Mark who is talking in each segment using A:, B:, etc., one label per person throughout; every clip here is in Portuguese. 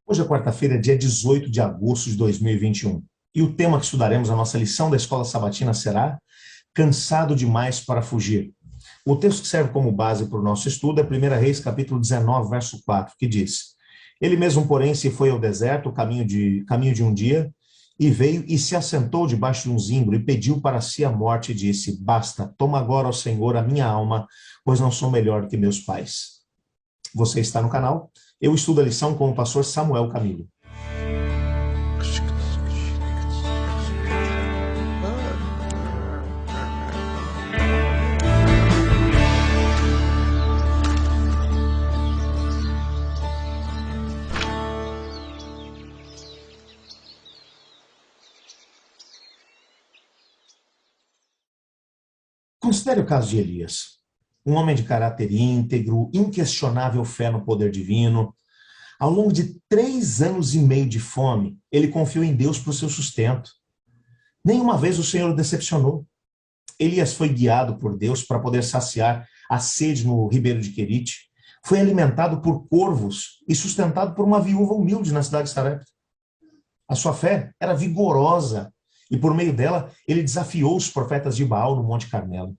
A: Hoje é quarta-feira, dia 18 de agosto de 2021. E o tema que estudaremos, a nossa lição da Escola Sabatina será Cansado demais para fugir. O texto que serve como base para o nosso estudo é 1 Reis, capítulo 19, verso 4, que diz: Ele mesmo, porém, se foi ao deserto, caminho de um dia, e veio e se assentou debaixo de um zimbro e pediu para si a morte e disse: Basta, toma agora, ó Senhor, a minha alma, pois não sou melhor que meus pais. Você está no canal? Eu estudo a lição com o pastor Samuel Camilo. Considere o caso de Elias, um homem de caráter íntegro, inquestionável fé no poder divino. Ao longo de 3 anos e meio de fome, ele confiou em Deus para o seu sustento. Nenhuma vez o Senhor o decepcionou. Elias foi guiado por Deus para poder saciar a sede no ribeiro de Querite. Foi alimentado por corvos e sustentado por uma viúva humilde na cidade de Sarepta. A sua fé era vigorosa e por meio dela ele desafiou os profetas de Baal no Monte Carmelo.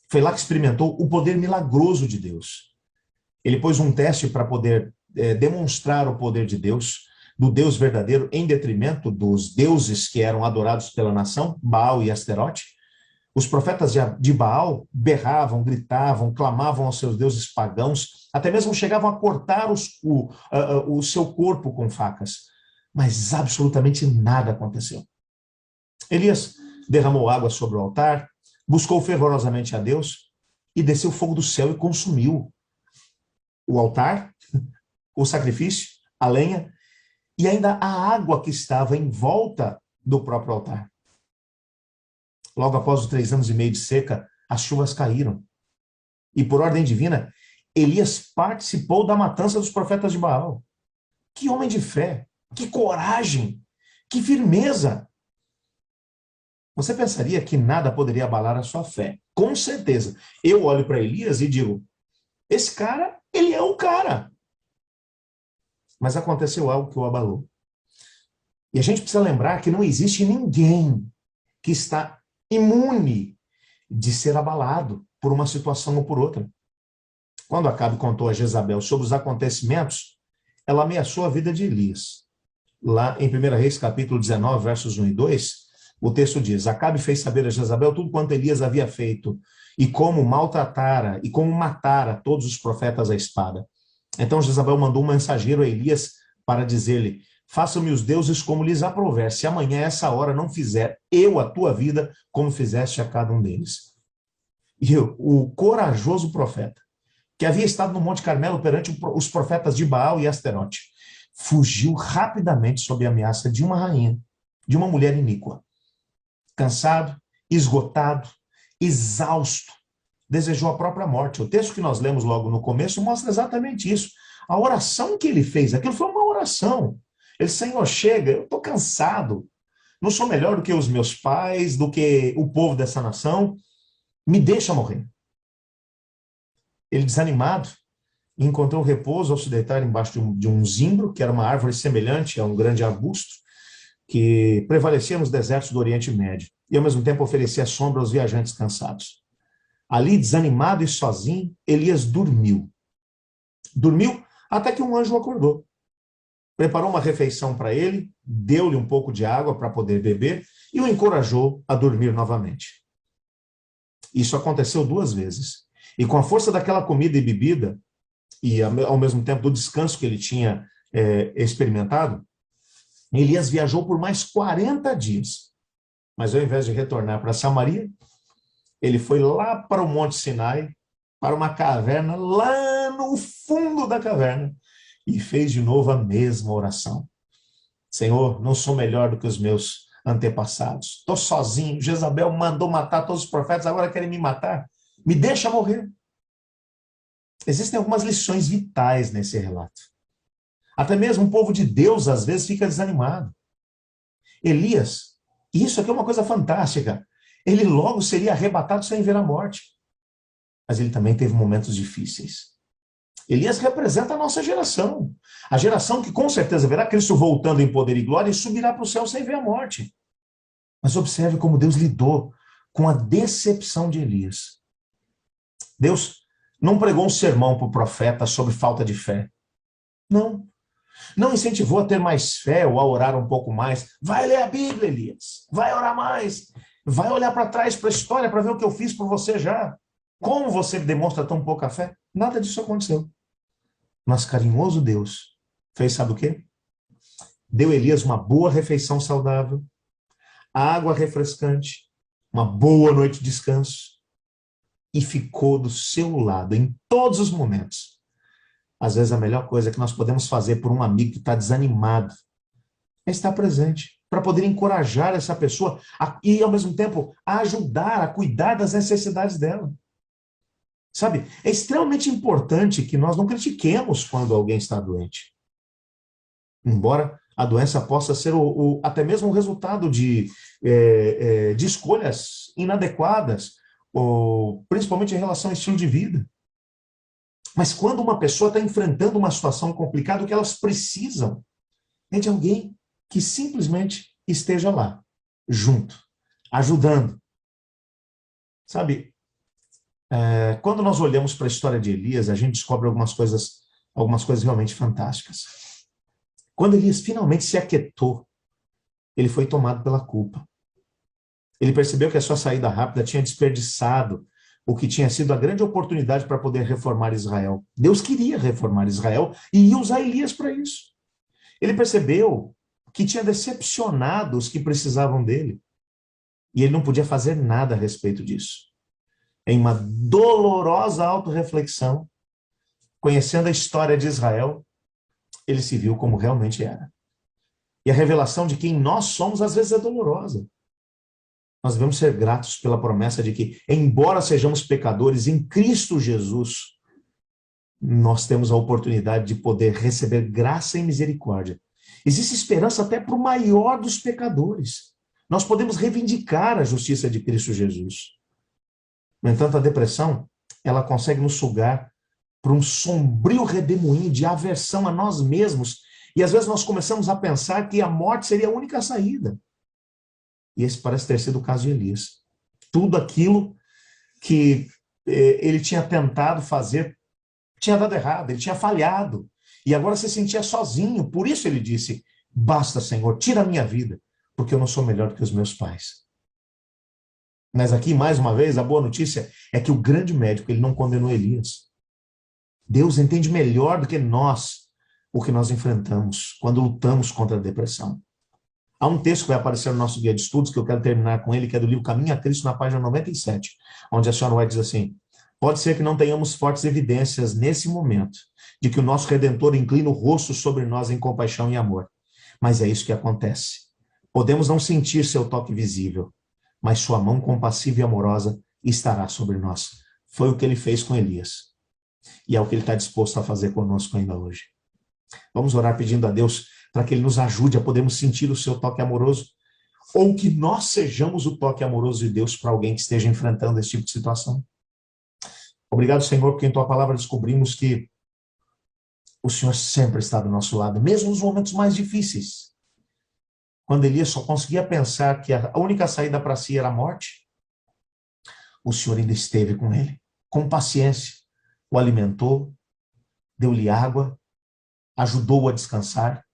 A: Foi lá que experimentou o poder milagroso de Deus. Ele pôs um teste para poder demonstrar o poder de Deus, do Deus verdadeiro, em detrimento dos deuses que eram adorados pela nação, Baal e Asterote. Os profetas de Baal berravam, gritavam, clamavam aos seus deuses pagãos, até mesmo chegavam a cortar o seu corpo com facas. Mas absolutamente nada aconteceu. Elias derramou água sobre o altar, buscou fervorosamente a Deus e desceu fogo do céu e consumiu o altar, o sacrifício, a lenha e ainda a água que estava em volta do próprio altar. Logo após os 3 anos e meio de seca, as chuvas caíram. E por ordem divina, Elias participou da matança dos profetas de Baal. Que homem de fé, que coragem, que firmeza! Você pensaria que nada poderia abalar a sua fé. Com certeza. Eu olho para Elias e digo, esse cara, ele é o cara. Mas aconteceu algo que o abalou. E a gente precisa lembrar que não existe ninguém que está imune de ser abalado por uma situação ou por outra. Quando Acabe contou a Jezabel sobre os acontecimentos, ela ameaçou a vida de Elias. Lá em 1 Reis, capítulo 19, versos 1 e 2, o texto diz: Acabe fez saber a Jezabel tudo quanto Elias havia feito, e como maltratara, e como matara todos os profetas à espada. Então Jezabel mandou um mensageiro a Elias para dizer-lhe: façam-me os deuses como lhes aprouver, se amanhã essa hora não fizer eu a tua vida como fizeste a cada um deles. E o corajoso profeta, que havia estado no Monte Carmelo perante os profetas de Baal e Asterote, fugiu rapidamente sob a ameaça de uma rainha, de uma mulher iníqua. Cansado, esgotado, exausto, desejou a própria morte. O texto que nós lemos logo no começo mostra exatamente isso. A oração que ele fez, aquilo foi uma oração. Ele, Senhor, chega, eu estou cansado, não sou melhor do que os meus pais, do que o povo dessa nação, me deixa morrer. Ele, desanimado, encontrou repouso ao se deitar embaixo de um zimbro, que era uma árvore semelhante a um grande arbusto, que prevalecia nos desertos do Oriente Médio, e ao mesmo tempo oferecia sombra aos viajantes cansados. Ali, desanimado e sozinho, Elias dormiu. Dormiu até que um anjo o acordou. Preparou uma refeição para ele, deu-lhe um pouco de água para poder beber e o encorajou a dormir novamente. Isso aconteceu 2 vezes. E com a força daquela comida e bebida, e ao mesmo tempo do descanso que ele tinha experimentado, Elias viajou por mais 40 dias. Mas ao invés de retornar para Samaria, ele foi lá para o Monte Sinai, para uma caverna lá no fundo da caverna, e fez de novo a mesma oração. Senhor, não sou melhor do que os meus antepassados. Estou sozinho, Jezabel mandou matar todos os profetas, agora querem me matar. Me deixa morrer. Existem algumas lições vitais nesse relato. Até mesmo o povo de Deus, às vezes, fica desanimado. Elias, isso aqui é uma coisa fantástica, ele logo seria arrebatado sem ver a morte. Mas ele também teve momentos difíceis. Elias representa a nossa geração. A geração que com certeza verá Cristo voltando em poder e glória e subirá para o céu sem ver a morte. Mas observe como Deus lidou com a decepção de Elias. Deus não pregou um sermão para o profeta sobre falta de fé. Não. Não incentivou a ter mais fé ou a orar um pouco mais. Vai ler a Bíblia, Elias. Vai orar mais. Vai olhar para trás, para a história, para ver o que eu fiz por você já. Como você demonstra tão pouca fé? Nada disso aconteceu. Mas carinhoso Deus fez sabe o quê? Deu a Elias uma boa refeição saudável, água refrescante, uma boa noite de descanso e ficou do seu lado em todos os momentos. Às vezes a melhor coisa que nós podemos fazer por um amigo que está desanimado é estar presente, para poder encorajar essa pessoa e, ao mesmo tempo, a ajudar, a cuidar das necessidades dela. Sabe, é extremamente importante que nós não critiquemos quando alguém está doente. Embora a doença possa ser até mesmo o resultado de escolhas inadequadas, principalmente em relação ao estilo de vida. Mas quando uma pessoa está enfrentando uma situação complicada, o que elas precisam é de alguém que simplesmente esteja lá, junto, ajudando. Sabe, quando nós olhamos para a história de Elias, a gente descobre algumas coisas realmente fantásticas. Quando Elias finalmente se aquietou, ele foi tomado pela culpa. Ele percebeu que a sua saída rápida tinha desperdiçado o que tinha sido a grande oportunidade para poder reformar Israel. Deus queria reformar Israel e ia usar Elias para isso. Ele percebeu que tinha decepcionado os que precisavam dele. E ele não podia fazer nada a respeito disso. Em uma dolorosa autorreflexão, conhecendo a história de Israel, ele se viu como realmente era. E a revelação de quem nós somos, às vezes, é dolorosa. Nós devemos ser gratos pela promessa de que, embora sejamos pecadores, em Cristo Jesus, nós temos a oportunidade de poder receber graça e misericórdia. Existe esperança até para o maior dos pecadores. Nós podemos reivindicar a justiça de Cristo Jesus. No entanto, a depressão, ela consegue nos sugar para um sombrio redemoinho de aversão a nós mesmos. E às vezes nós começamos a pensar que a morte seria a única saída. E esse parece ter sido o caso de Elias. Tudo aquilo que ele tinha tentado fazer tinha dado errado, ele tinha falhado. E agora se sentia sozinho. Por isso ele disse, basta, Senhor, tira a minha vida, porque eu não sou melhor do que os meus pais. Mas aqui, mais uma vez, a boa notícia é que o grande médico, ele não condenou Elias. Deus entende melhor do que nós o que nós enfrentamos quando lutamos contra a depressão. Há um texto que vai aparecer no nosso guia de estudos, que eu quero terminar com ele, que é do livro Caminho a Cristo, na página 97, onde a senhora White diz assim, pode ser que não tenhamos fortes evidências nesse momento de que o nosso Redentor inclina o rosto sobre nós em compaixão e amor. Mas é isso que acontece. Podemos não sentir seu toque visível, mas sua mão compassiva e amorosa estará sobre nós. Foi o que ele fez com Elias. E é o que ele está disposto a fazer conosco ainda hoje. Vamos orar pedindo a Deus para que ele nos ajude a podermos sentir o seu toque amoroso, ou que nós sejamos o toque amoroso de Deus para alguém que esteja enfrentando esse tipo de situação. Obrigado, Senhor, porque em tua palavra descobrimos que o Senhor sempre está do nosso lado, mesmo nos momentos mais difíceis. Quando Elias só conseguia pensar que a única saída para si era a morte, o Senhor ainda esteve com ele, com paciência, o alimentou, deu-lhe água, ajudou-o a descansar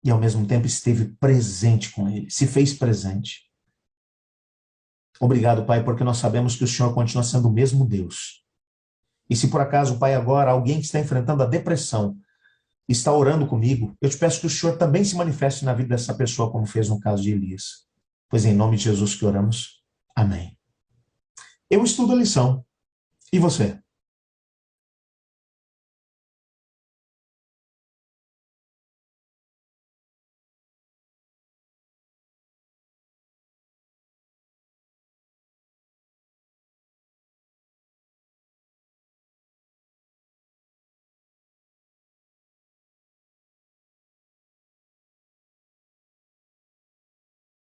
A: e ao mesmo tempo esteve presente com ele, se fez presente. Obrigado, Pai, porque nós sabemos que o Senhor continua sendo o mesmo Deus. E se por acaso, Pai, agora alguém que está enfrentando a depressão está orando comigo, eu te peço que o Senhor também se manifeste na vida dessa pessoa, como fez no caso de Elias. Pois em nome de Jesus que oramos. Amém. Eu estudo a lição. E você?